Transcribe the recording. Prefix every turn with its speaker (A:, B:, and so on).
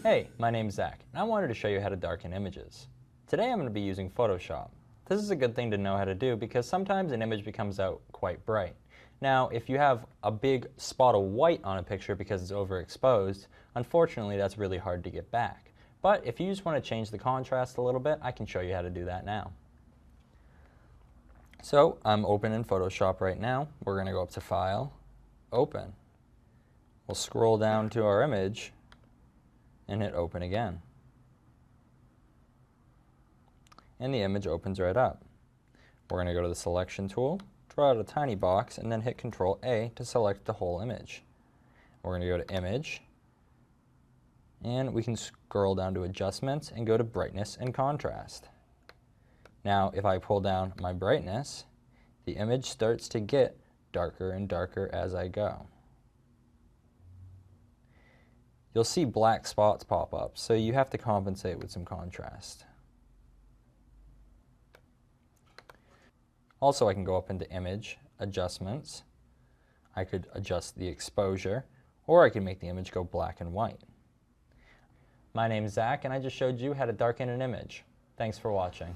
A: Hey, my name's Zach, and I wanted to show you how to darken images. Today I'm going to be using Photoshop. This is a good thing to know how to do because sometimes an image becomes out quite bright. Now, if you have a big spot of white on a picture because it's overexposed, unfortunately that's really hard to get back. But if you just want to change the contrast a little bit, I can show you how to do that now. So I'm open in Photoshop right now. We're going to go up to File, Open. We'll scroll down to our image and hit Open again. And the image opens right up. We're going to go to the Selection tool, draw out a tiny box, and then hit Control A to select the whole image. We're going to go to Image, and we can scroll down to Adjustments and go to Brightness and Contrast. Now, if I pull down my brightness, the image starts to get darker and darker as I go. You'll see black spots pop up, so you have to compensate with some contrast. Also, I can go up into Image, Adjustments. I could adjust the exposure, or I can make the image go black and white. My name's Zach, and I just showed you how to darken an image. Thanks for watching.